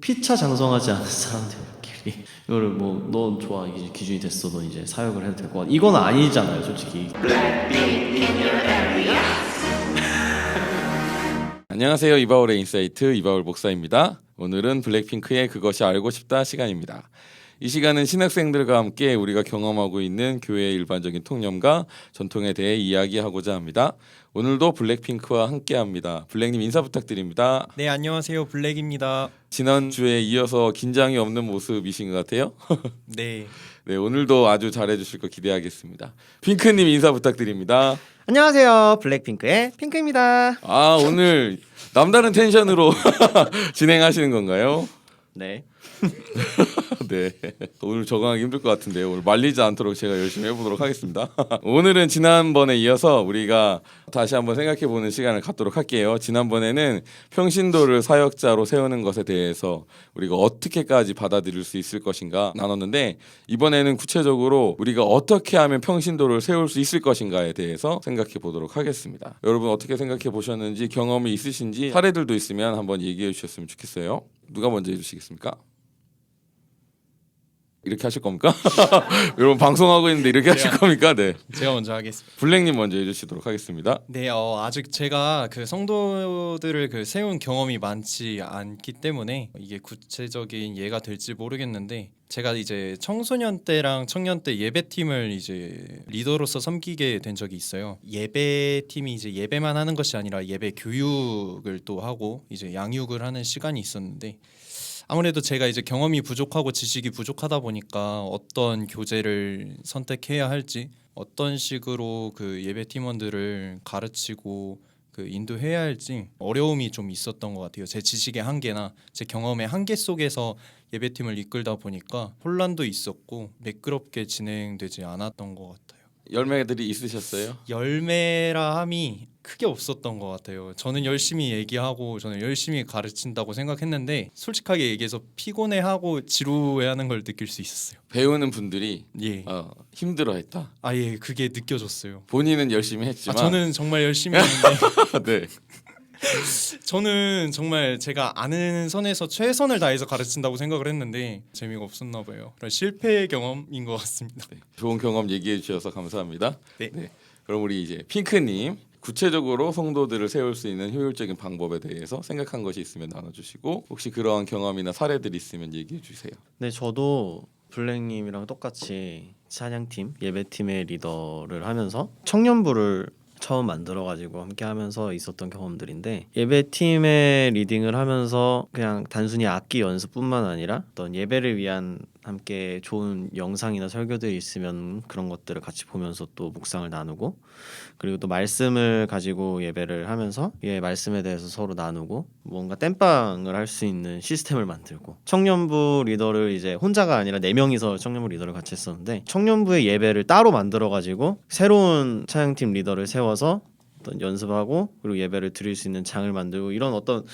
피차 장성하지 않은 사람들끼리 이거를 뭐 너 좋아 이게 기준이 됐어 너 이제 사역을 해도 될 것 같아 이건 아니잖아요 솔직히. 안녕하세요. 이바울의 인사이트 이바울 목사입니다. 오늘은 블랙핑크의 그것이 알고 싶다 시간입니다. 이 시간은 신학생들과 함께 우리가 경험하고 있는 교회의 일반적인 통념과 전통에 대해 이야기하고자 합니다. 오늘도 블랙핑크와 함께합니다. 블랙님 인사 부탁드립니다. 네, 안녕하세요. 블랙입니다. 지난주에 이어서 긴장이 없는 모습이신 것 같아요. 네. 네, 오늘도 아주 잘해주실 거 기대하겠습니다. 핑크님 인사 부탁드립니다. 안녕하세요. 블랙핑크의 핑크입니다. 아, 오늘 남다른 텐션으로 진행하시는 건가요? 네. 네. 오늘 적응하기 힘들 것 같은데요. 오늘 말리지 않도록 제가 열심히 해보도록 하겠습니다. 오늘은 지난번에 이어서 우리가 다시 한번 생각해보는 시간을 갖도록 할게요. 지난번에는 평신도를 사역자로 세우는 것에 대해서 우리가 어떻게까지 받아들일 수 있을 것인가 나눴는데, 이번에는 구체적으로 우리가 어떻게 하면 평신도를 세울 수 있을 것인가에 대해서 생각해 보도록 하겠습니다. 여러분 어떻게 생각해 보셨는지, 경험이 있으신지, 사례들도 있으면 한번 얘기해 주셨으면 좋겠어요. 누가 먼저 해주시겠습니까? 이렇게 하실 겁니까? 여러분 방송하고 있는데 이렇게 하실 겁니까? 네. 제가 먼저 하겠습니다. 블랙님 먼저 해주시도록 하겠습니다. 네, 아직 제가 그 성도들을 세운 경험이 많지 않기 때문에 이게 구체적인 예가 될지 모르겠는데, 제가 이제 청소년 때랑 청년 때 예배팀을 이제 리더로서 섬기게 된 적이 있어요. 예배팀이 이제 예배만 하는 것이 아니라 예배 교육을 또 하고 이제 양육을 하는 시간이 있었는데, 아무래도 제가 이제 경험이 부족하고 지식이 부족하다 보니까 어떤 교재를 선택해야 할지, 어떤 식으로 그 예배 팀원들을 가르치고 인도해야 할지 어려움이 좀 있었던 것 같아요. 제 지식의 한계나 제 경험의 한계 속에서 예배팀을 이끌다 보니까 혼란도 있었고 매끄럽게 진행되지 않았던 것 같아요. 열매들이 있으셨어요? 열매라 함이 크게 없었던 것 같아요. 저는 열심히 얘기하고 저는 열심히 가르친다고 생각했는데, 솔직하게 얘기해서 피곤해하고 지루해하는 걸 느낄 수 있었어요. 배우는 분들이 예. 힘들어했다. 예, 그게 느껴졌어요. 본인은 열심히 했지만 저는 정말 열심히 했는데 네. 저는 정말 제가 아는 선에서 최선을 다해서 가르친다고 생각을 했는데 재미가 없었나 봐요. 그런 실패 경험인 것 같습니다. 네. 좋은 경험 얘기해 주셔서 감사합니다. 네. 그럼 우리 이제 핑크님, 구체적으로 성도들을 세울 수 있는 효율적인 방법에 대해서 생각한 것이 있으면 나눠주시고, 혹시 그러한 경험이나 사례들이 있으면 얘기해 주세요. 네, 저도 블랙님이랑 똑같이 찬양팀, 예배팀의 리더를 하면서 청년부를 처음 만들어가지고 함께 하면서 있었던 경험들인데, 예배팀의 리딩을 하면서 그냥 단순히 악기 연습뿐만 아니라 어떤 예배를 위한 함께 좋은 영상이나 설교들이 있으면 그런 것들을 같이 보면서 또 묵상을 나누고, 그리고 또 말씀을 가지고 예배를 하면서 말씀에 대해서 서로 나누고 뭔가 땜빵을 할 수 있는 시스템을 만들고, 청년부 리더를 이제 혼자가 아니라 4명이서 청년부 리더를 같이 했었는데, 청년부의 예배를 따로 만들어가지고 새로운 찬양팀 리더를 세워서 어떤 연습하고 그리고 예배를 드릴 수 있는 장을 만들고, 이런 어떤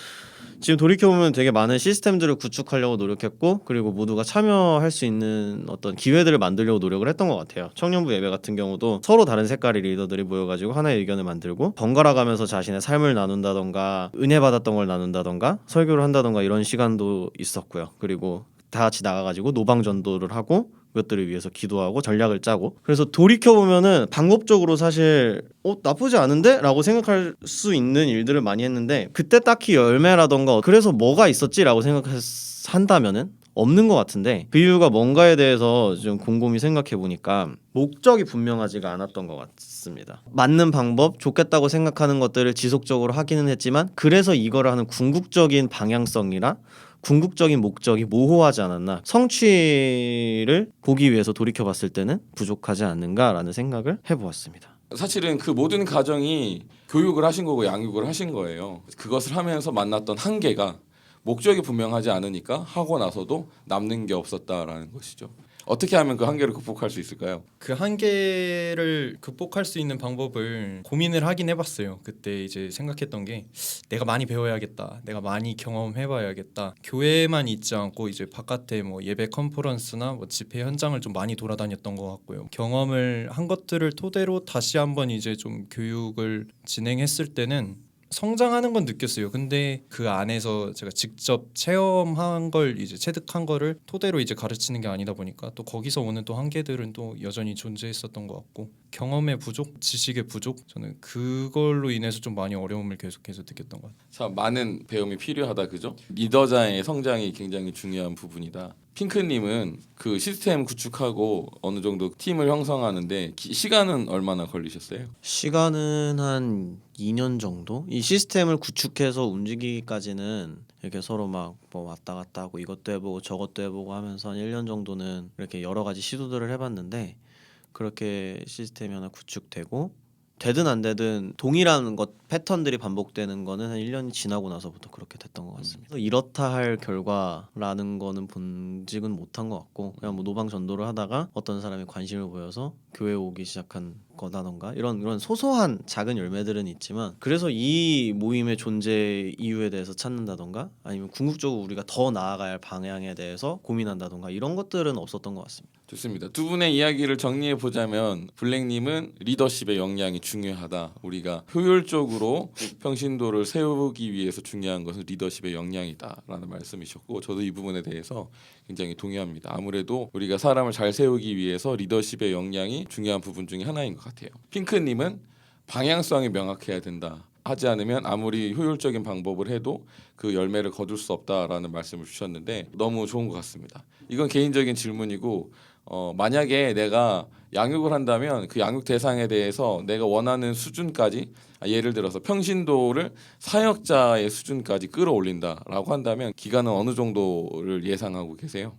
지금 돌이켜보면 되게 많은 시스템들을 구축하려고 노력했고, 그리고 모두가 참여할 수 있는 어떤 기회들을 만들려고 노력을 했던 것 같아요. 청년부 예배 같은 경우도 서로 다른 색깔의 리더들이 모여가지고 하나의 의견을 만들고 번갈아 가면서 자신의 삶을 나눈다던가 은혜 받았던 걸 나눈다던가 설교를 한다던가 이런 시간도 있었고요. 그리고 다 같이 나가가지고 노방 전도를 하고 그것들을 위해서 기도하고 전략을 짜고, 그래서 돌이켜보면은 방법적으로 사실 나쁘지 않은데? 라고 생각할 수 있는 일들을 많이 했는데, 그때 딱히 열매라던가 그래서 뭐가 있었지? 라고 생각한다면은 없는 것 같은데, 그 이유가 뭔가에 대해서 좀 곰곰이 생각해보니까 목적이 분명하지가 않았던 것 같습니다. 맞는 방법, 좋겠다고 생각하는 것들을 지속적으로 하기는 했지만, 그래서 이거를 하는 궁극적인 방향성이나 궁극적인 목적이 모호하지 않았나, 성취를 보기 위해서 돌이켜봤을 때는 부족하지 않는가라는 생각을 해보았습니다. 사실은 그 모든 과정이 교육을 하신 거고 양육을 하신 거예요. 그것을 하면서 만났던 한계가 목적이 분명하지 않으니까 하고 나서도 남는 게 없었다라는 것이죠. 어떻게 하면 그 한계를 극복할 수 있을까요? 그 한계를 극복할 수 있는 방법을 고민을 하긴 해봤어요. 그때 이제 생각했던 게, 내가 많이 배워야겠다, 내가 많이 경험해봐야겠다. 교회만 있지 않고 이제 바깥에 뭐 예배 컨퍼런스나 뭐 집회 현장을 좀 많이 돌아다녔던 것 같고요. 경험을 한 것들을 토대로 다시 한번 이제 좀 교육을 진행했을 때는 성장하는 건 느꼈어요. 근데 그 안에서 제가 직접 체험한 걸 이제 체득한 거를 토대로 이제 가르치는 게 아니다 보니까 또 거기서 오는 또 한계들은 또 여전히 존재했었던 것 같고 경험의 부족, 지식의 부족 저는 그걸로 인해서 좀 많이 어려움을 계속해서 느꼈던 것 같아요. 참 많은 배움이 필요하다, 그죠? 리더자의 성장이 굉장히 중요한 부분이다. 핑크님은 그 시스템 구축하고 어느 정도 팀을 형성하는데 시간은 얼마나 걸리셨어요? 시간은 한 2년 정도? 이 시스템을 구축해서 움직이기까지는 이렇게 서로 막 뭐 왔다 갔다 하고 이것도 해보고 저것도 해보고 하면서 한 1년 정도는 이렇게 여러 가지 시도들을 해봤는데 그렇게 시스템이 하나 구축되고 되든 안 되든 동일한 것 패턴들이 반복되는 거는 한 1년이 지나고 나서부터 그렇게 됐던 것 같습니다. 이렇다 할 결과라는 거는 본직은 못한 것 같고 그냥 뭐 노방 전도를 하다가 어떤 사람이 관심을 보여서 교회 오기 시작한 거다던가 이런 소소한 작은 열매들은 있지만 그래서 이 모임의 존재 이유에 대해서 찾는다던가 아니면 궁극적으로 우리가 더 나아가야 할 방향에 대해서 고민한다던가 이런 것들은 없었던 것 같습니다. 좋습니다. 두 분의 이야기를 정리해 보자면 블랙님은 리더십의 역량이 중요하다. 우리가 효율적으로 평신도를 세우기 위해서 중요한 것은 리더십의 역량이다라는 말씀이셨고 저도 이 부분에 대해서 굉장히 동의합니다. 아무래도 우리가 사람을 잘 세우기 위해서 리더십의 역량이 중요한 부분 중에 하나인 것 같아요. 핑크님은 방향성이 명확해야 된다. 하지 않으면 아무리 효율적인 방법을 해도 그 열매를 거둘 수 없다라는 말씀을 주셨는데 너무 좋은 것 같습니다. 이건 개인적인 질문이고 만약에 내가 양육을 한다면 그 양육 대상에 대해서 내가 원하는 수준까지 예를 들어서 평신도를 사역자의 수준까지 끌어올린다라고 한다면 기간은 어느 정도를 예상하고 계세요?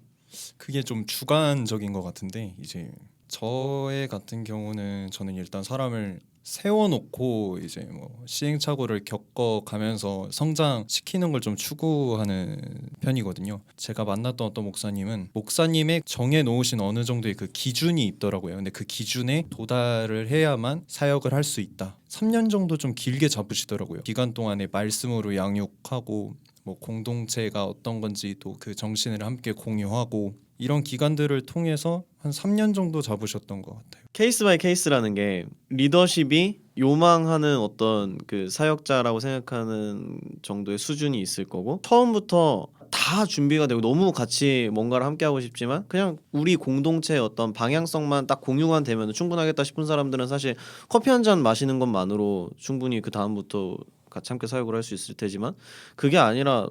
그게 좀 주관적인 것 같은데 이제 저의 같은 경우는 저는 일단 사람을 세워놓고 이제 뭐 시행착오를 겪어가면서 성장시키는 걸 좀 추구하는 편이거든요. 제가 만났던 어떤 목사님은 목사님의 정해놓으신 어느 정도의 그 기준이 있더라고요. 근데 그 기준에 도달을 해야만 사역을 할 수 있다. 3년 정도 좀 길게 잡으시더라고요. 기간 동안에 말씀으로 양육하고 뭐 공동체가 어떤 건지 또 그 정신을 함께 공유하고 이런 기간들을 통해서 한 3년 정도 잡으셨던 것 같아요. 케이스 바이 케이스라는 게 리더십이 요망하는 어떤 그 사역자라고 생각하는 정도의 수준이 있을 거고 처음부터 다 준비가 되고 너무 같이 뭔가를 함께 하고 싶지만 그냥 우리 공동체의 어떤 방향성만 딱 공유만 되면 충분하겠다 싶은 사람들은 사실 커피 한 잔 마시는 것만으로 충분히 그 다음부터 같이 함께 사역을 할 수 있을 테지만 그게 아니라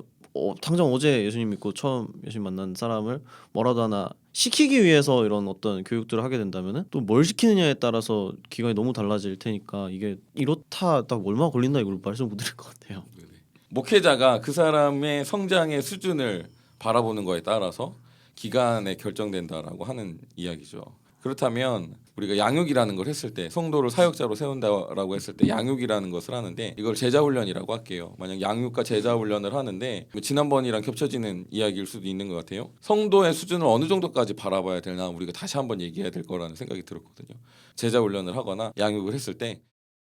당장 어제 예수님 믿고 처음 예수님 만난 사람을 뭐라도 하나 시키기 위해서 이런 어떤 교육들을 하게 된다면은 또 뭘 시키느냐에 따라서 기간이 너무 달라질 테니까 이게 이렇다 딱 얼마 걸린다 이걸 말씀 못 드릴 것 같아요. 목회자가 그 사람의 성장의 수준을 바라보는 거에 따라서 기간에 결정된다라고 하는 이야기죠. 그렇다면 우리가 양육이라는 걸 했을 때 성도를 사역자로 세운다라고 했을 때 양육이라는 것을 하는데 이걸 제자훈련이라고 할게요. 만약 양육과 제자훈련을 하는데 지난번이랑 겹쳐지는 이야기일 수도 있는 것 같아요. 성도의 수준을 어느 정도까지 바라봐야 되나 우리가 다시 한번 얘기해야 될 거라는 생각이 들었거든요. 제자훈련을 하거나 양육을 했을 때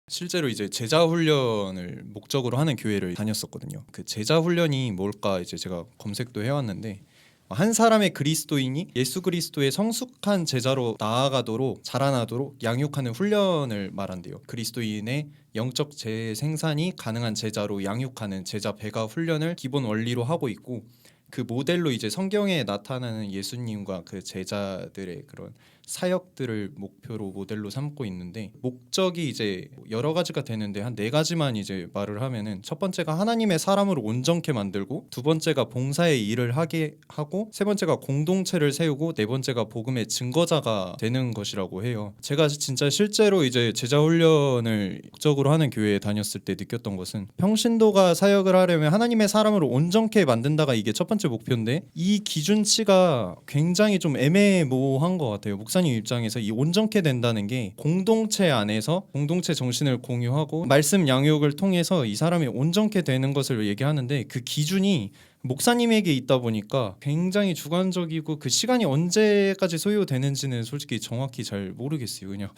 실제로 이제 제자 훈련을 목적으로 하는 교회를 다녔었거든요. 그 제자 훈련이 뭘까 이제 제가 검색도 해왔는데 한 사람의 그리스도인이 예수 그리스도의 성숙한 제자로 나아가도록 자라나도록 양육하는 훈련을 말한대요. 그리스도인의 영적 재생산이 가능한 제자로 양육하는 제자 배가 훈련을 기본 원리로 하고 있고 그 모델로 이제 성경에 나타나는 예수님과 그 제자들의 그런 사역들을 목표로 모델로 삼고 있는데 목적이 이제 여러 가지가 되는데 한 4가지만 이제 말을 하면은 첫 번째가 하나님의 사람을 온전케 만들고 두 번째가 봉사의 일을 하게 하고 세 번째가 공동체를 세우고 네 번째가 복음의 증거자가 되는 것이라고 해요. 제가 진짜 실제로 이제 제자 훈련을 목적으로 하는 교회에 다녔을 때 느꼈던 것은 평신도가 사역을 하려면 하나님의 사람을 온전케 만든다가 이게 첫 번째 목표인데 이 기준치가 굉장히 좀 애매모호한 것 같아요. 목사님 입장에서 이 온전케 된다는 게 공동체 안에서 공동체 정신을 공유하고 말씀 양육을 통해서 이 사람이 온전케 되는 것을 얘기하는데 그 기준이 목사님에게 있다 보니까 굉장히 주관적이고 그 시간이 언제까지 소요되는지는 솔직히 정확히 잘 모르겠어요. 그냥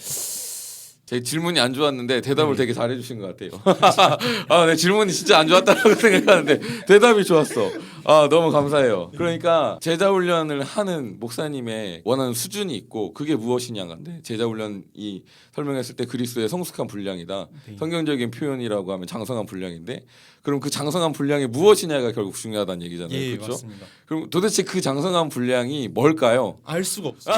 제 질문이 안 좋았는데 대답을 되게 잘해주신 것 같아요. 아, 네, 질문이 진짜 안 좋았다고 생각하는데 대답이 좋았어. 아, 너무 감사해요. 그러니까 제자 훈련을 하는 목사님의 원하는 수준이 있고 그게 무엇이냐인데 제자 훈련이 설명했을 때 그리스도의 성숙한 분량이다. 네. 성경적인 표현이라고 하면 장성한 분량인데 그럼 그 장성한 분량이 무엇이냐가 결국 중요하다는 얘기잖아요. 예, 그렇죠? 맞습니다. 그럼 도대체 그 장성한 분량이 뭘까요? 알 수가 없어요.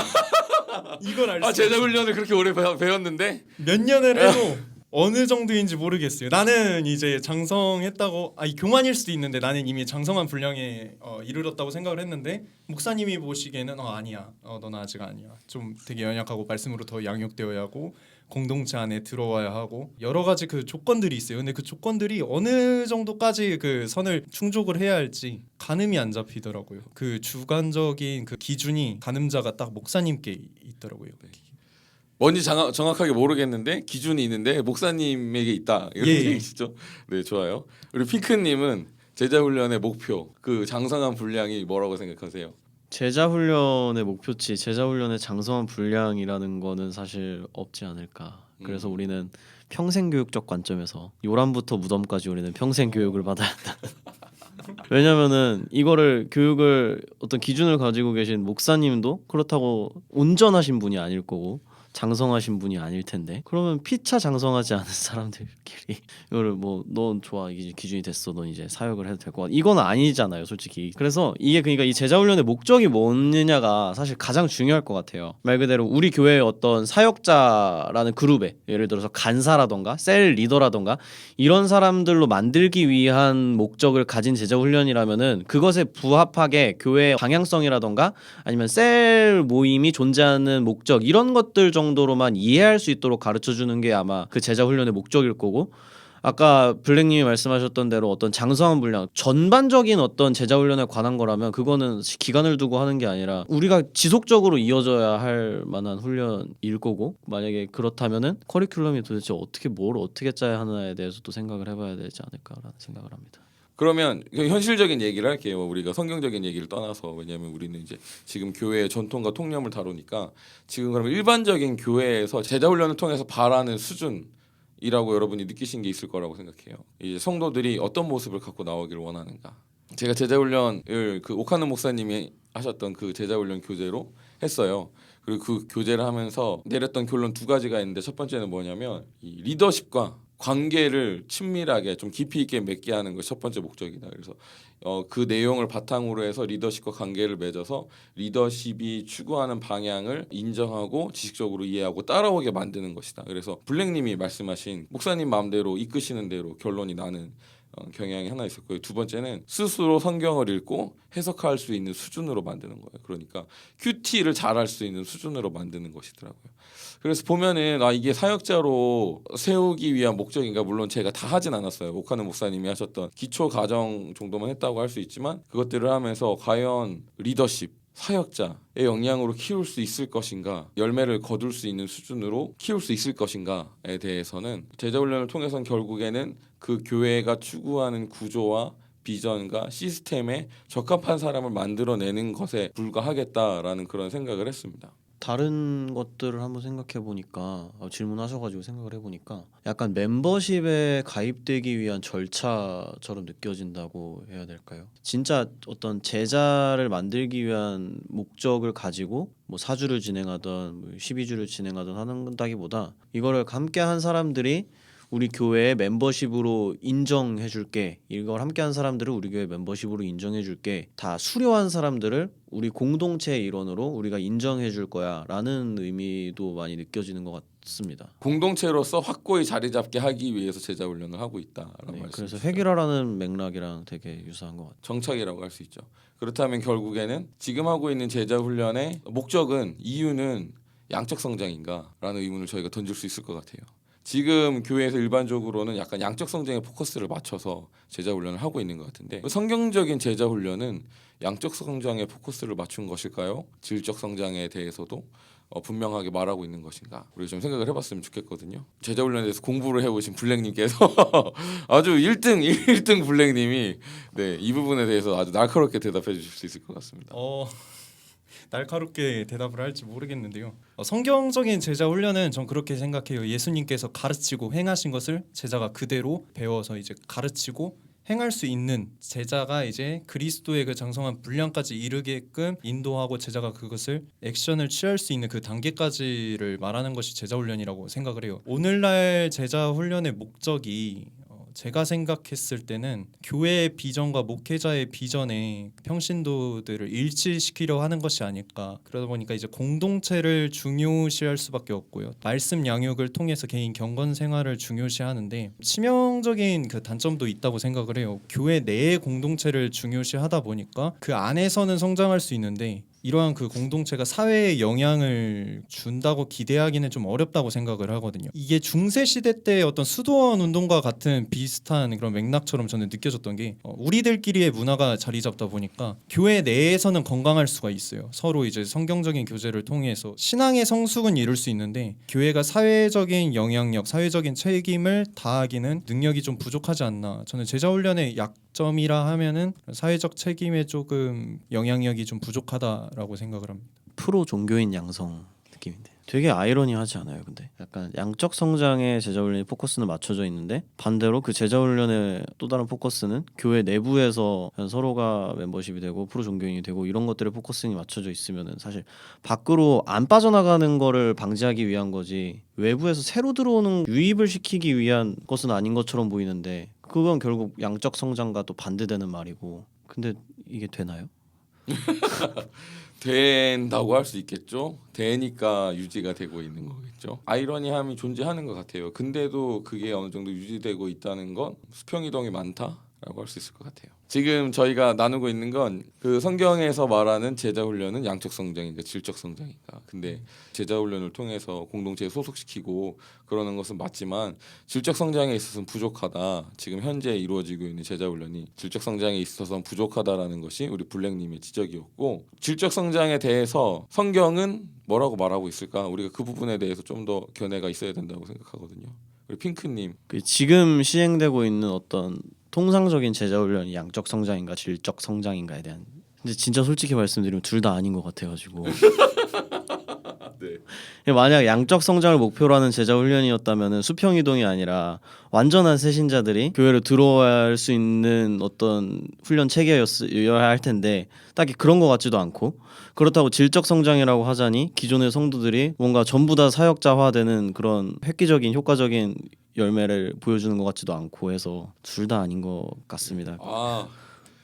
이걸 알 수가 아, 제자 없어요. 훈련을 그렇게 오래 배웠는데 몇 년을 해도 어느 정도인지 모르겠어요. 나는 이제 장성했다고 이 교만일 수도 있는데 나는 이미 장성한 분량에 이르렀다고 생각을 했는데 목사님이 보시기에는 아니야. 너는 아직 아니야. 좀 되게 연약하고 말씀으로 더 양육되어야 하고 공동체 안에 들어와야 하고 여러 가지 그 조건들이 있어요. 근데 그 조건들이 어느 정도까지 그 선을 충족을 해야 할지 가늠이 안 잡히더라고요. 그 주관적인 그 기준이 가늠자가 딱 목사님께 있더라고요. 뭔지 정확하게 모르겠는데 기준이 있는데 목사님에게 있다 이런 예. 얘기시죠. 네, 좋아요. 우리 핑크님은 제자 훈련의 목표 그 장성한 분량이 뭐라고 생각하세요? 제자 훈련의 목표치, 제자 훈련의 장성한 분량이라는 거는 사실 없지 않을까. 그래서 우리는 평생 교육적 관점에서 요람부터 무덤까지 우리는 평생 교육을 받아야 한다. 왜냐면은 이거를 교육을 어떤 기준을 가지고 계신 목사님도 그렇다고 온전하신 분이 아닐 거고 장성하신 분이 아닐 텐데 그러면 피차 장성하지 않은 사람들끼리 이거를 뭐 넌 좋아 이게 기준이 됐어 넌 이제 사역을 해도 될 것 같아 이건 아니잖아요 솔직히. 그래서 이게 그러니까 이 제자훈련의 목적이 뭐느냐가 사실 가장 중요할 것 같아요. 말 그대로 우리 교회의 어떤 사역자라는 그룹에 예를 들어서 간사라던가 셀 리더라던가 이런 사람들로 만들기 위한 목적을 가진 제자훈련이라면은 그것에 부합하게 교회의 방향성이라던가 아니면 셀 모임이 존재하는 목적 이런 것들 정도로만 이해할 수 있도록 가르쳐주는 게 아마 그 제자 훈련의 목적일 거고 아까 블랙님이 말씀하셨던 대로 어떤 장성한 분량 전반적인 어떤 제자 훈련에 관한 거라면 그거는 기간을 두고 하는 게 아니라 우리가 지속적으로 이어져야 할 만한 훈련일 거고 만약에 그렇다면은 커리큘럼이 도대체 뭘 어떻게 짜야 하느냐에 대해서도 생각을 해봐야 되지 않을까라는 생각을 합니다. 그러면 현실적인 얘기를 할게요. 우리가 성경적인 얘기를 떠나서 왜냐하면 우리는 이제 지금 교회의 전통과 통념을 다루니까 지금 그러면 일반적인 교회에서 제자 훈련을 통해서 바라는 수준이라고 여러분이 느끼신 게 있을 거라고 생각해요. 이제 성도들이 어떤 모습을 갖고 나오기를 원하는가. 제가 제자 훈련을 그 오카노 목사님이 하셨던 그 제자 훈련 교재로 했어요. 그리고 그 교재를 하면서 내렸던 결론 두 가지가 있는데 첫 번째는 뭐냐면 이 리더십과 관계를 친밀하게 좀 깊이 있게 맺게 하는 것이 첫 번째 목적이다. 그래서 그 내용을 바탕으로 해서 리더십과 관계를 맺어서 리더십이 추구하는 방향을 인정하고 지식적으로 이해하고 따라오게 만드는 것이다. 그래서 블랙님이 말씀하신 목사님 마음대로 이끄시는 대로 결론이 나는 경향이 하나 있었고요. 두 번째는 스스로 성경을 읽고 해석할 수 있는 수준으로 만드는 거예요. 그러니까 QT를 잘할 수 있는 수준으로 만드는 것이더라고요. 그래서 보면은 이게 사역자로 세우기 위한 목적인가 물론 제가 다 하진 않았어요. 오카노 목사님이 하셨던 기초 과정 정도만 했다고 할 수 있지만 그것들을 하면서 과연 리더십 사역자의 역량으로 키울 수 있을 것인가 열매를 거둘 수 있는 수준으로 키울 수 있을 것인가에 대해서는 제자훈련을 통해서는 결국에는 그 교회가 추구하는 구조와 비전과 시스템에 적합한 사람을 만들어내는 것에 불과하겠다라는 그런 생각을 했습니다. 다른 것들을 한번 생각해 보니까 질문하셔가지고 생각을 해보니까 약간 멤버십에 가입되기 위한 절차처럼 느껴진다고 해야 될까요? 진짜 어떤 제자를 만들기 위한 목적을 가지고 뭐 4주를 진행하던 12주를 진행하던 한다기보다 이거를 함께 한 사람들이 우리 교회의 멤버십으로 인정해줄게 이걸 함께한 사람들을 우리 교회 멤버십으로 인정해줄게 다 수료한 사람들을 우리 공동체의 일원으로 우리가 인정해줄 거야 라는 의미도 많이 느껴지는 것 같습니다. 공동체로서 확고히 자리 잡게 하기 위해서 제자 훈련을 하고 있다라는 말씀. 그래서 획일화라는 맥락이랑 되게 유사한 것 같아요. 정착이라고 할 수 있죠. 그렇다면 결국에는 지금 하고 있는 제자 훈련의 목적은 이유는 양적 성장인가라는 의문을 저희가 던질 수 있을 것 같아요. 지금 교회에서 일반적으로는 약간 양적 성장에 포커스를 맞춰서 제자 훈련을 하고 있는 것 같은데 성경적인 제자 훈련은 양적 성장에 포커스를 맞춘 것일까요? 질적 성장에 대해서도 분명하게 말하고 있는 것인가? 우리 좀 생각을 해봤으면 좋겠거든요. 제자 훈련에 대해서 공부를 해오신 블랙님께서 아주 1등 블랙님이 네, 이 부분에 대해서 아주 날카롭게 대답해 주실 수 있을 것 같습니다. 날카롭게 대답을 할지 모르겠는데요. 성경적인 제자 훈련은 전 그렇게 생각해요. 예수님께서 가르치고 행하신 것을 제자가 그대로 배워서 이제 가르치고 행할 수 있는 제자가 이제 그리스도의 그 장성한 분량까지 이르게끔 인도하고 제자가 그것을 액션을 취할 수 있는 그 단계까지를 말하는 것이 제자 훈련이라고 생각을 해요. 오늘날 제자 훈련의 목적이 제가 생각했을 때는 교회의 비전과 목회자의 비전에 평신도들을 일치시키려 하는 것이 아닐까. 그러다 보니까 이제 공동체를 중요시할 수밖에 없고요. 말씀 양육을 통해서 개인 경건 생활을 중요시하는데 치명적인 그 단점도 있다고 생각을 해요. 교회 내의 공동체를 중요시하다 보니까 그 안에서는 성장할 수 있는데 이러한 그 공동체가 사회에 영향을 준다고 기대하기는 좀 어렵다고 생각을 하거든요. 이게 중세 시대 때 어떤 수도원 운동과 같은 비슷한 그런 맥락처럼 저는 느껴졌던 게 우리들끼리의 문화가 자리 잡다 보니까 교회 내에서는 건강할 수가 있어요. 서로 이제 성경적인 교제를 통해서 신앙의 성숙은 이룰 수 있는데 교회가 사회적인 영향력, 사회적인 책임을 다하기는 능력이 좀 부족하지 않나. 저는 제자 훈련의 약점이라 하면은 사회적 책임에 조금 영향력이 좀 부족하다라고 생각을 합니다. 프로 종교인 양성 느낌인데 되게 아이러니하지 않아요? 근데 약간 양적 성장에 제자 훈련이 포커스는 맞춰져 있는데 반대로 그 제자 훈련의 또 다른 포커스는 교회 내부에서 서로가 멤버십이 되고 프로 종교인이 되고 이런 것들에 포커스가 맞춰져 있으면은 사실 밖으로 안 빠져나가는 거를 방지하기 위한 거지 외부에서 새로 들어오는 유입을 시키기 위한 것은 아닌 것처럼 보이는데 그건 결국 양적 성장과 또 반대되는 말이고 근데 이게 되나요? 된다고 할 수 있겠죠. 되니까 유지가 되고 있는 거겠죠. 아이러니함이 존재하는 것 같아요. 근데도 그게 어느 정도 유지되고 있다는 건 수평이동이 많다라고 할 수 있을 것 같아요. 지금 저희가 나누고 있는 건 그 성경에서 말하는 제자 훈련은 양적 성장인가 질적 성장인가. 근데 제자 훈련을 통해서 공동체에 소속시키고 그러는 것은 맞지만 질적 성장에 있어서는 부족하다. 지금 현재 이루어지고 있는 제자 훈련이 질적 성장에 있어서는 부족하다라는 것이 우리 블랙님의 지적이었고 질적 성장에 대해서 성경은 뭐라고 말하고 있을까? 우리가 그 부분에 대해서 좀 더 견해가 있어야 된다고 생각하거든요. 우리 핑크님. 그 지금 시행되고 있는 어떤 통상적인 제자 훈련이 양적 성장인가 질적 성장인가에 대한 근데 진짜 솔직히 말씀드리면 둘 다 아닌 것 같아가지고 네. 만약 양적 성장을 목표로 하는 제자 훈련이었다면 수평 이동이 아니라 완전한 새신자들이 교회로 들어올 수 있는 어떤 훈련 체계였어야 할 텐데 딱히 그런 것 같지도 않고 그렇다고 질적 성장이라고 하자니 기존의 성도들이 뭔가 전부 다 사역자화되는 그런 획기적인 효과적인 열매를 보여주는 것 같지도 않고 해서 둘 다 아닌 것 같습니다. 아,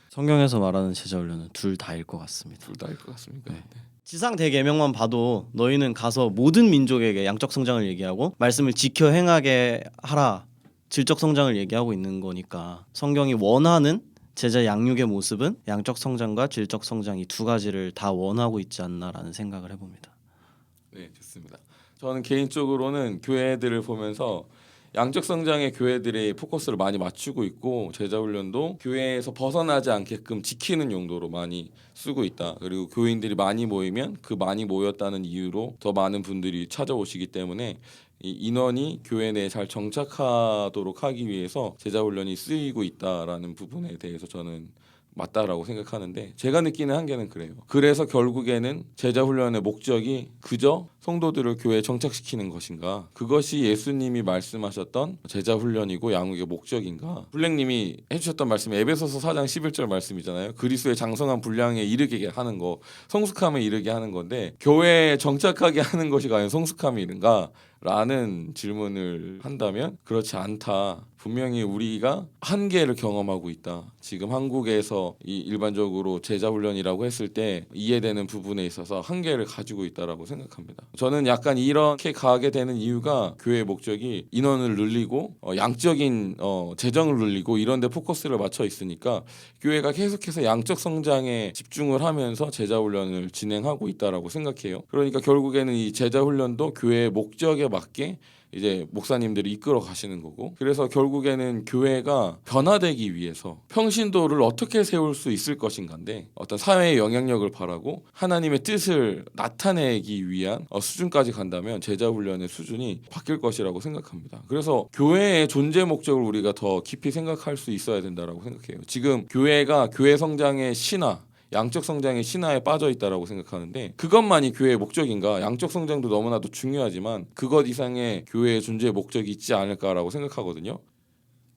성경에서 말하는 제자 훈련은 둘 다일 것 같습니다. 둘 다일 것 같습니까? 네. 지상 대계명만 봐도 너희는 가서 모든 민족에게 양적 성장을 얘기하고 말씀을 지켜 행하게 하라. 질적 성장을 얘기하고 있는 거니까 성경이 원하는 제자 양육의 모습은 양적 성장과 질적 성장 이 두 가지를 다 원하고 있지 않나라는 생각을 해봅니다. 네, 좋습니다. 저는 개인적으로는 교회들을 보면서 양적 성장의 교회들이 포커스를 많이 맞추고 있고 제자 훈련도 교회에서 벗어나지 않게끔 지키는 용도로 많이 쓰고 있다. 그리고 교인들이 많이 모이면 그 많이 모였다는 이유로 더 많은 분들이 찾아오시기 때문에 이 인원이 교회 내에 잘 정착하도록 하기 위해서 제자 훈련이 쓰이고 있다라는 부분에 대해서 저는 맞다라고 생각하는데 제가 느끼는 한계는 그래요. 그래서 결국에는 제자 훈련의 목적이 그저 성도들을 교회에 정착시키는 것인가? 그것이 예수님이 말씀하셨던 제자 훈련이고 양육의 목적인가? 블랙님이 해주셨던 말씀이 에베소서 4장 11절 말씀이잖아요. 그리스도의 장성한 분량에 이르게 하는 거, 성숙함에 이르게 하는 건데 교회에 정착하게 하는 것이 과연 성숙함이 이른가? 라는 질문을 한다면 그렇지 않다. 분명히 우리가 한계를 경험하고 있다. 지금 한국에서 이 일반적으로 제자 훈련이라고 했을 때 이해되는 부분에 있어서 한계를 가지고 있다라고 생각합니다. 저는 약간 이렇게 가게 되는 이유가 교회의 목적이 인원을 늘리고 양적인 재정을 늘리고 이런 데 포커스를 맞춰 있으니까 교회가 계속해서 양적 성장에 집중을 하면서 제자 훈련을 진행하고 있다라고 생각해요. 그러니까 결국에는 이 제자 훈련도 교회의 목적에 맞게 이제 목사님들이 이끌어 가시는 거고 그래서 결국에는 교회가 변화되기 위해서 평신도를 어떻게 세울 수 있을 것인가인데 어떤 사회의 영향력을 바라고 하나님의 뜻을 나타내기 위한 수준까지 간다면 제자훈련의 수준이 바뀔 것이라고 생각합니다. 그래서 교회의 존재 목적을 우리가 더 깊이 생각할 수 있어야 된다라고 생각해요. 지금 교회가 교회 성장의 신화 양적 성장의 신화에 빠져 있다라고 생각하는데 그것만이 교회의 목적인가? 양적 성장도 너무나도 중요하지만 그것 이상의 교회의 존재의 목적이 있지 않을까라고 생각하거든요.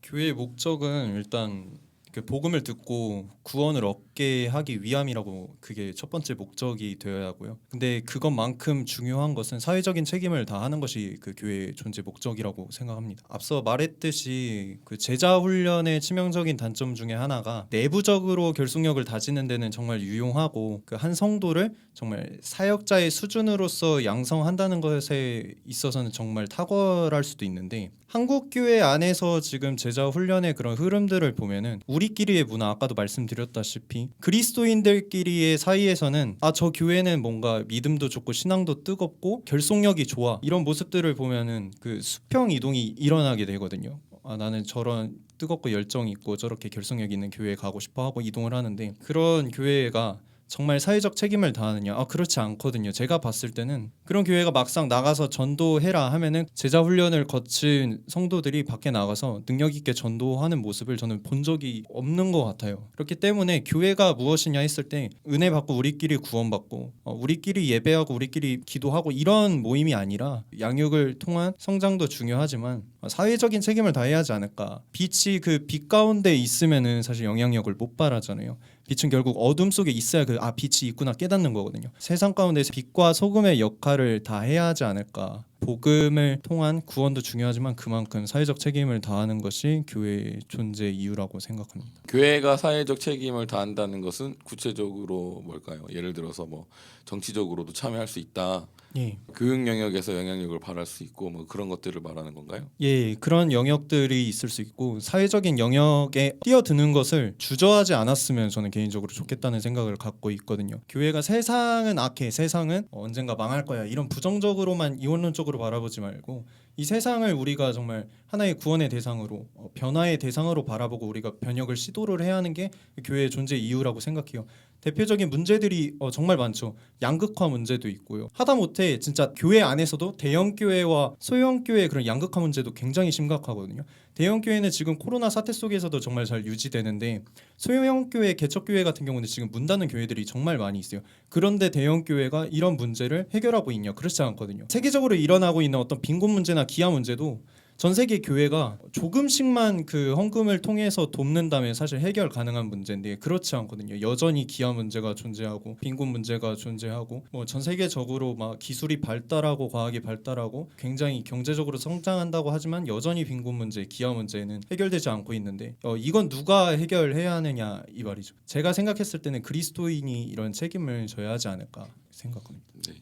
교회의 목적은 일단 그 복음을 듣고 구원을 얻게 하기 위함이라고 그게 첫 번째 목적이 되어야 하고요. 근데 그것만큼 중요한 것은 사회적인 책임을 다하는 것이 그 교회의 존재 목적이라고 생각합니다. 앞서 말했듯이 그 제자 훈련의 치명적인 단점 중에 하나가 내부적으로 결속력을 다지는 데는 정말 유용하고 그 한 성도를 정말 사역자의 수준으로서 양성한다는 것에 있어서는 정말 탁월할 수도 있는데 한국 교회 안에서 지금 제자 훈련의 그런 흐름들을 보면은 우리끼리의 문화 아까도 말씀드렸다시피 그리스도인들끼리의 사이에서는 저 교회는 뭔가 믿음도 좋고 신앙도 뜨겁고 결속력이 좋아 이런 모습들을 보면은 그 수평 이동이 일어나게 되거든요. 나는 저런 뜨겁고 열정 있고 저렇게 결속력 있는 교회에 가고 싶어 하고 이동을 하는데 그런 교회가 정말 사회적 책임을 다하느냐? 그렇지 않거든요. 제가 봤을 때는 그런 교회가 막상 나가서 전도해라 하면은 제자 훈련을 거친 성도들이 밖에 나가서 능력 있게 전도하는 모습을 저는 본 적이 없는 것 같아요. 그렇기 때문에 교회가 무엇이냐 했을 때 은혜 받고 우리끼리 구원받고 우리끼리 예배하고 우리끼리 기도하고 이런 모임이 아니라 양육을 통한 성장도 중요하지만 사회적인 책임을 다해야 하지 않을까. 빛이 그 빛 가운데 있으면은 사실 영향력을 못 발하잖아요. 빛은 결국 어둠 속에 있어야 빛이 있구나 깨닫는 거거든요. 세상 가운데서 빛과 소금의 역할을 다 해야 하지 않을까. 복음을 통한 구원도 중요하지만 그만큼 사회적 책임을 다하는 것이 교회의 존재 이유라고 생각합니다. 교회가 사회적 책임을 다한다는 것은 구체적으로 뭘까요? 예를 들어서 뭐 정치적으로도 참여할 수 있다. 예. 교육 영역에서 영향력을 발할 수 있고 뭐 그런 것들을 말하는 건가요? 예, 그런 영역들이 있을 수 있고 사회적인 영역에 뛰어드는 것을 주저하지 않았으면 저는 개인적으로 좋겠다는 생각을 갖고 있거든요. 교회가 세상은 악해, 세상은 언젠가 망할 거야 이런 부정적으로만 이원론적으로 바라보지 말고 이 세상을 우리가 정말 하나의 구원의 대상으로 변화의 대상으로 바라보고 우리가 변혁을 시도를 해야 하는 게 교회의 존재 이유라고 생각해요. 대표적인 문제들이 정말 많죠. 양극화 문제도 있고요. 하다못해 진짜 교회 안에서도 대형 교회와 소형 교회의 그런 양극화 문제도 굉장히 심각하거든요. 대형 교회는 지금 코로나 사태 속에서도 정말 잘 유지되는데 소형 교회, 개척 교회 같은 경우는 지금 문 닫는 교회들이 정말 많이 있어요. 그런데 대형 교회가 이런 문제를 해결하고 있냐? 그렇지 않거든요. 세계적으로 일어나고 있는 어떤 빈곤 문제나 기아 문제도 전 세계 교회가 조금씩만 그 헌금을 통해서 돕는다면 사실 해결 가능한 문제인데 그렇지 않거든요. 여전히 기아 문제가 존재하고 빈곤 문제가 존재하고 전 세계적으로 막 기술이 발달하고 과학이 발달하고 굉장히 경제적으로 성장한다고 하지만 여전히 빈곤 문제, 기아 문제는 해결되지 않고 있는데 이건 누가 해결해야 하느냐 이 말이죠. 제가 생각했을 때는 그리스도인이 이런 책임을 져야 하지 않을까 생각합니다. 네.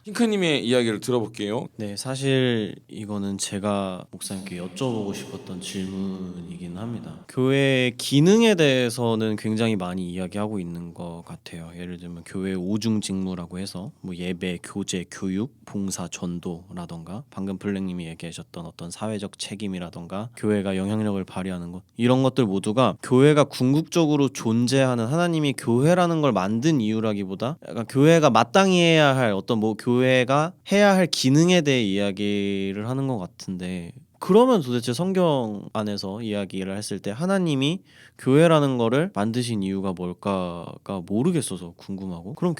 핑크님의 이야기를 들어볼게요. 네, 사실 이거는 제가 목사님께 여쭤보고 싶었던 질문이긴 합니다. 교회의 기능에 대해서는 굉장히 많이 이야기하고 있는 것 같아요. 예를 들면 교회 오중 직무라고 해서 뭐 예배, 교제, 교육, 봉사, 전도라던가 방금 블랙님이 얘기하셨던 어떤 사회적 책임이라던가 교회가 영향력을 발휘하는 것 이런 것들 모두가 교회가 궁극적으로 존재하는 하나님이 교회라는 걸 만든 이유라기보다 약간 교회가 마땅히 해야 할 어떤 뭐 교회가 해야 할 기능에 대해 이야기를 하는 것 같은데 그러면 도대체 성경 안에서 이야기를 했을 때 하나님이 교회라는 거를 만드신 이유가 뭘까가 모르겠어서 궁금하고 그럼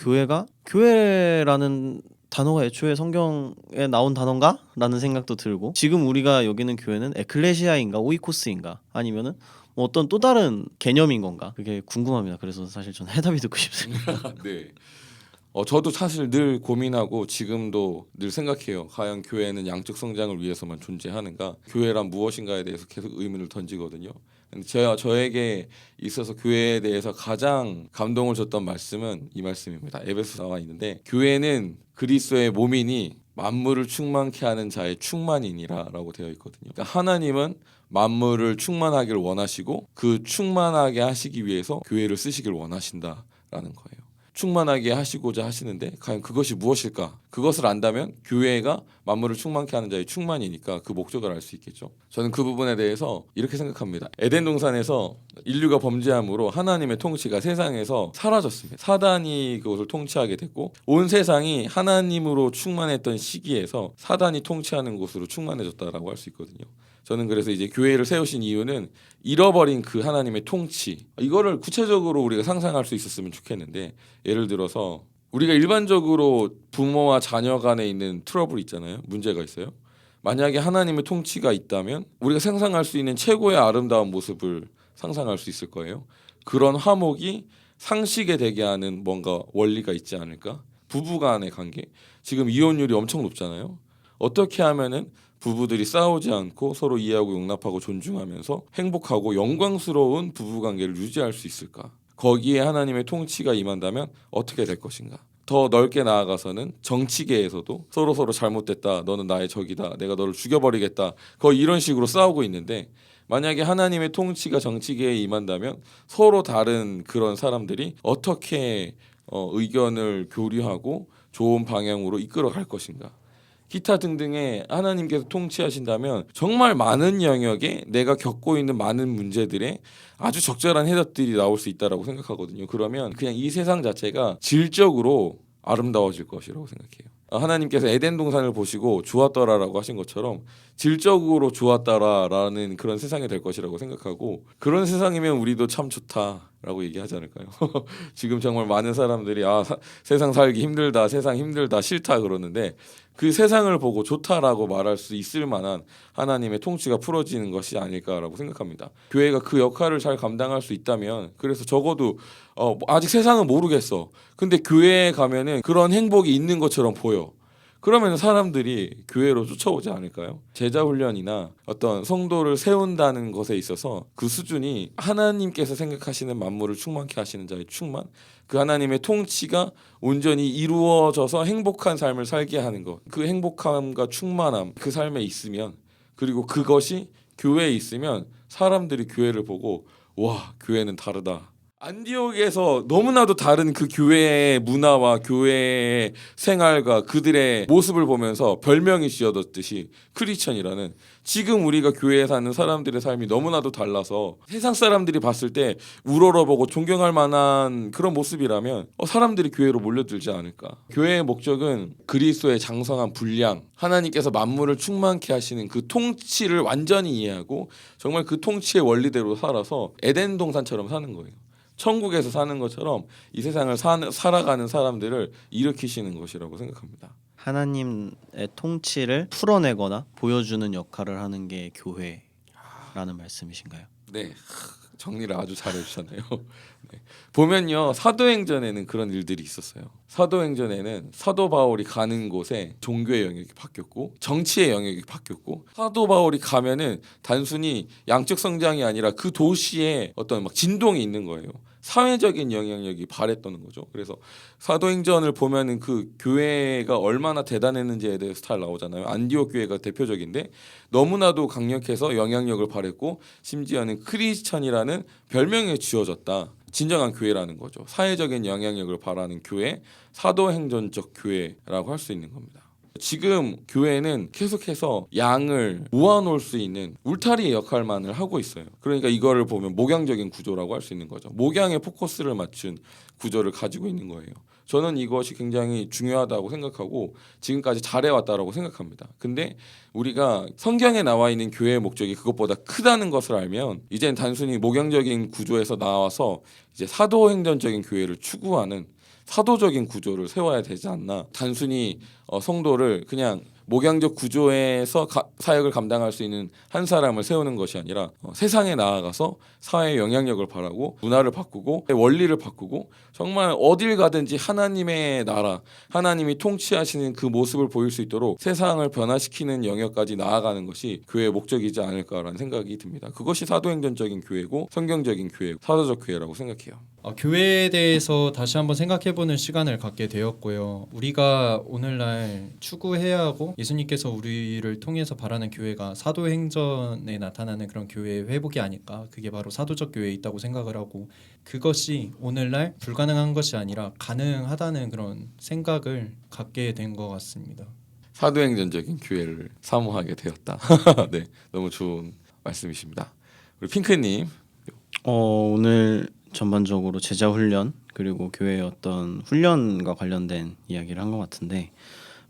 교회라는 단어가 애초에 성경에 나온 단어인가? 라는 생각도 들고 지금 우리가 여기는 교회는 에클레시아인가 오이코스인가 아니면은 뭐 어떤 또 다른 개념인 건가? 그게 궁금합니다. 그래서 사실 저는 해답이 듣고 싶습니다. 네. 저도 사실 늘 고민하고 지금도 늘 생각해요. 과연 교회는 양적 성장을 위해서만 존재하는가? 교회란 무엇인가에 대해서 계속 의문을 던지거든요. 근데 저에게 있어서 교회에 대해서 가장 감동을 줬던 말씀은 이 말씀입니다. 에베소 나와 있는데 교회는 그리스도의 몸이니 만물을 충만케 하는 자의 충만이니라라고 되어 있거든요. 그러니까 하나님은 만물을 충만하길 원하시고 그 충만하게 하시기 위해서 교회를 쓰시길 원하신다라는 거예요. 충만하게 하시고자 하시는데 과연 그것이 무엇일까? 그것을 안다면 교회가 만물을 충만케 하는 자의 충만이니까 그 목적을 알 수 있겠죠. 저는 그 부분에 대해서 이렇게 생각합니다. 에덴 동산에서 인류가 범죄함으로 하나님의 통치가 세상에서 사라졌습니다. 사단이 그것을 통치하게 됐고 온 세상이 하나님으로 충만했던 시기에서 사단이 통치하는 곳으로 충만해졌다라고 할 수 있거든요. 저는 그래서 이제 교회를 세우신 이유는 잃어버린 그 하나님의 통치, 이거를 구체적으로 우리가 상상할 수 있었으면 좋겠는데, 예를 들어서 우리가 일반적으로 부모와 자녀 간에 있는 트러블 있잖아요. 문제가 있어요. 만약에 하나님의 통치가 있다면 우리가 상상할 수 있는 최고의 아름다운 모습을 상상할 수 있을 거예요. 그런 화목이 상식에 되게 하는 뭔가 원리가 있지 않을까? 부부 간의 관계, 지금 이혼율이 엄청 높잖아요. 어떻게 하면은 부부들이 싸우지 않고 서로 이해하고 용납하고 존중하면서 행복하고 영광스러운 부부 관계를 유지할 수 있을까? 거기에 하나님의 통치가 임한다면 어떻게 될 것인가? 더 넓게 나아가서는 정치계에서도 서로 잘못됐다, 너는 나의 적이다, 내가 너를 죽여버리겠다, 거의 이런 식으로 싸우고 있는데, 만약에 하나님의 통치가 정치계에 임한다면 서로 다른 그런 사람들이 어떻게 의견을 교류하고 좋은 방향으로 이끌어 갈 것인가? 기타 등등의 하나님께서 통치하신다면 정말 많은 영역에 내가 겪고 있는 많은 문제들에 아주 적절한 해답들이 나올 수 있다라고 생각하거든요. 그러면 그냥 이 세상 자체가 질적으로 아름다워질 것이라고 생각해요. 하나님께서 에덴 동산을 보시고 좋았더라라고 하신 것처럼 질적으로 좋았더라라는 그런 세상이 될 것이라고 생각하고, 그런 세상이면 우리도 참 좋다라고 얘기하지 않을까요? 지금 정말 많은 사람들이 세상 살기 힘들다, 세상 힘들다, 싫다 그러는데, 그 세상을 보고 좋다라고 말할 수 있을 만한 하나님의 통치가 풀어지는 것이 아닐까라고 생각합니다. 교회가 그 역할을 잘 감당할 수 있다면, 그래서 적어도 아직 세상은 모르겠어, 근데 교회에 가면은 그런 행복이 있는 것처럼 보여. 그러면 사람들이 교회로 쫓아오지 않을까요? 제자 훈련이나 어떤 성도를 세운다는 것에 있어서 그 수준이 하나님께서 생각하시는 만물을 충만케 하시는 자의 충만, 그 하나님의 통치가 온전히 이루어져서 행복한 삶을 살게 하는 것, 그 행복함과 충만함, 그 삶에 있으면, 그리고 그것이 교회에 있으면 사람들이 교회를 보고 와, 교회는 다르다. 안디옥에서 너무나도 다른 그 교회의 문화와 교회의 생활과 그들의 모습을 보면서 별명이 지어졌듯이 크리스천이라는, 지금 우리가 교회에 사는 사람들의 삶이 너무나도 달라서 세상 사람들이 봤을 때 우러러보고 존경할 만한 그런 모습이라면 사람들이 교회로 몰려들지 않을까. 교회의 목적은 그리스도의 장성한 분량, 하나님께서 만물을 충만케 하시는 그 통치를 완전히 이해하고 정말 그 통치의 원리대로 살아서 에덴 동산처럼 사는 거예요. 천국에서 사는 것처럼 이 세상을 살아가는 사람들을 일으키시는 것이라고 생각합니다. 하나님의 통치를 풀어내거나 보여주는 역할을 하는 게 교회라는 말씀이신가요? 네, 정리를 아주 잘해주셨네요. 네. 보면요, 사도행전에는 그런 일들이 있었어요. 사도행전에는 사도 바울이 가는 곳에 종교의 영역이 바뀌었고 정치의 영역이 바뀌었고, 사도 바울이 가면은 단순히 양적 성장이 아니라 그 도시에 어떤 막 진동이 있는 거예요. 사회적인 영향력이 발했다는 거죠. 그래서 사도행전을 보면은 그 교회가 얼마나 대단했는지에 대해서 잘 나오잖아요. 안디옥 교회가 대표적인데 너무나도 강력해서 영향력을 발했고, 심지어는 크리스천이라는 별명이 지어졌다. 진정한 교회라는 거죠. 사회적인 영향력을 발하는 교회, 사도행전적 교회라고 할 수 있는 겁니다. 지금 교회는 계속해서 양을 모아놓을 수 있는 울타리의 역할만을 하고 있어요. 그러니까 이거를 보면 목양적인 구조라고 할 수 있는 거죠. 목양에 포커스를 맞춘 구조를 가지고 있는 거예요. 저는 이것이 굉장히 중요하다고 생각하고 지금까지 잘해왔다라고 생각합니다. 근데 우리가 성경에 나와 있는 교회의 목적이 그것보다 크다는 것을 알면 이젠 단순히 목양적인 구조에서 나와서 이제 사도행전적인 교회를 추구하는 사도적인 구조를 세워야 되지 않나. 단순히 성도를 그냥 목양적 구조에서 사역을 감당할 수 있는 한 사람을 세우는 것이 아니라 세상에 나아가서 사회의 영향력을 발하고 문화를 바꾸고 원리를 바꾸고 정말 어딜 가든지 하나님의 나라, 하나님이 통치하시는 그 모습을 보일 수 있도록 세상을 변화시키는 영역까지 나아가는 것이 교회의 목적이지 않을까라는 생각이 듭니다. 그것이 사도행전적인 교회고 성경적인 교회, 사도적 교회라고 생각해요. 교회에 대해서 다시 한번 생각해보는 시간을 갖게 되었고요. 우리가 오늘날 추구해야 하고 예수님께서 우리를 통해서 바라는 교회가 사도행전에 나타나는 그런 교회의 회복이 아닐까. 그게 바로 사도적 교회에 있다고 생각을 하고, 그것이 오늘날 불가능한 것이 아니라 가능하다는 그런 생각을 갖게 된 것 같습니다. 사도행전적인 교회를 사모하게 되었다. 네, 너무 좋은 말씀이십니다. 우리 핑크님. 오늘 전반적으로 제자 훈련 그리고 교회의 어떤 훈련과 관련된 이야기를 한 것 같은데,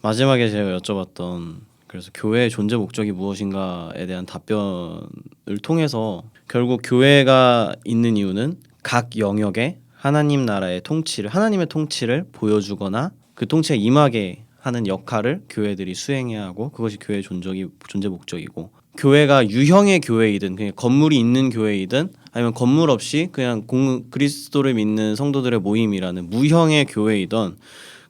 마지막에 제가 여쭤봤던 그래서 교회의 존재 목적이 무엇인가에 대한 답변을 통해서 결국 교회가 있는 이유는 각 영역에 하나님 나라의 통치를 하나님의 통치를 보여주거나 그 통치가 임하게 하는 역할을 교회들이 수행해야 하고 그것이 교회의 존재 목적이고 교회가 유형의 교회이든 그냥 건물이 있는 교회이든 아니면 건물 없이 그냥 그리스도를 믿는 성도들의 모임이라는 무형의 교회이든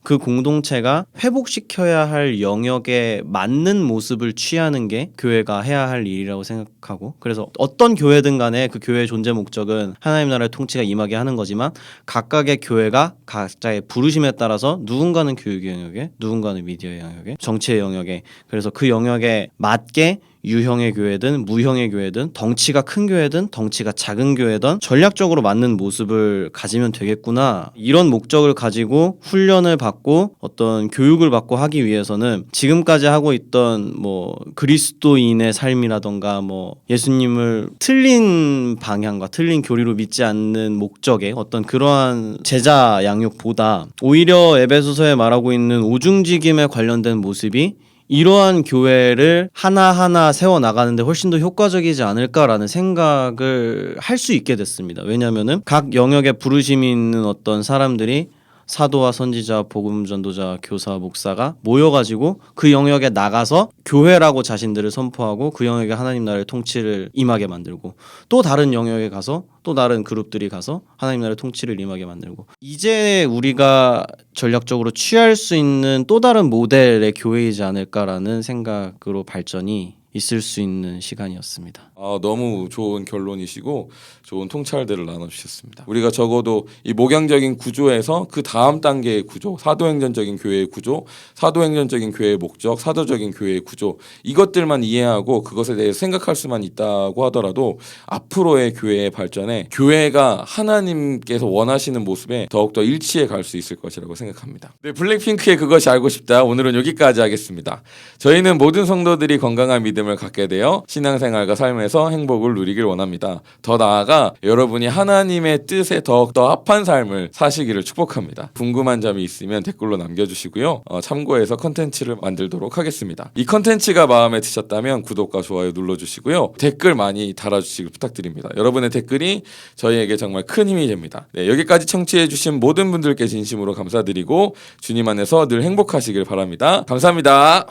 그 공동체가 회복시켜야 할 영역에 맞는 모습을 취하는 게 교회가 해야 할 일이라고 생각하고 그래서 어떤 교회든 간에 그 교회의 존재 목적은 하나님 나라의 통치가 임하게 하는 거지만 각각의 교회가 각자의 부르심에 따라서 누군가는 교육 영역에 누군가는 미디어 영역에 정치의 영역에 그래서 그 영역에 맞게 유형의 교회든 무형의 교회든 덩치가 큰 교회든 덩치가 작은 교회든 전략적으로 맞는 모습을 가지면 되겠구나 이런 목적을 가지고 훈련을 받고 어떤 교육을 받고 하기 위해서는 지금까지 하고 있던 뭐 그리스도인의 삶이라던가 뭐 예수님을 틀린 방향과 틀린 교리로 믿지 않는 목적의 어떤 그러한 제자 양육보다 오히려 에베소서에 말하고 있는 오중직임에 관련된 모습이 이러한 교회를 하나하나 세워나가는데 훨씬 더 효과적이지 않을까라는 생각을 할 수 있게 됐습니다. 왜냐하면은 각 영역에 부르심이 있는 어떤 사람들이 사도와 선지자, 복음 전도자, 교사, 목사가 모여가지고 그 영역에 나가서 교회라고 자신들을 선포하고 그 영역에 하나님 나라의 통치를 임하게 만들고 또 다른 영역에 가서 또 다른 그룹들이 가서 하나님 나라의 통치를 임하게 만들고 이제 우리가 전략적으로 취할 수 있는 또 다른 모델의 교회이지 않을까라는 생각으로 발전이 있을 수 있는 시간이었습니다. 너무 좋은 결론이시고 좋은 통찰들을 나눠주셨습니다. 우리가 적어도 이 목양적인 구조에서 그 다음 단계의 구조, 사도행전적인 교회의 구조, 사도행전적인 교회의 목적, 사도적인 교회의 구조 이것들만 이해하고 그것에 대해 생각할 수만 있다고 하더라도 앞으로의 교회의 발전에 교회가 하나님께서 원하시는 모습에 더욱더 일치해 갈 수 있을 것이라고 생각합니다. 네, 블랙핑크의 그것이 알고 싶다. 오늘은 여기까지 하겠습니다. 저희는 모든 성도들이 건강한 믿음을 갖게 되어 신앙생활과 삶에서 행복을 누리길 원합니다. 더 나아가 여러분이 하나님의 뜻에 더욱더 합한 삶을 사시기를 축복합니다. 궁금한 점이 있으면 댓글로 남겨주시고요. 참고해서 컨텐츠를 만들도록 하겠습니다. 이 컨텐츠가 마음에 드셨다면 구독과 좋아요 눌러주시고요. 댓글 많이 달아주시길 부탁드립니다. 여러분의 댓글이 저희에게 정말 큰 힘이 됩니다. 네, 여기까지 청취해주신 모든 분들께 진심으로 감사드리고 주님 안에서 늘 행복하시길 바랍니다. 감사합니다.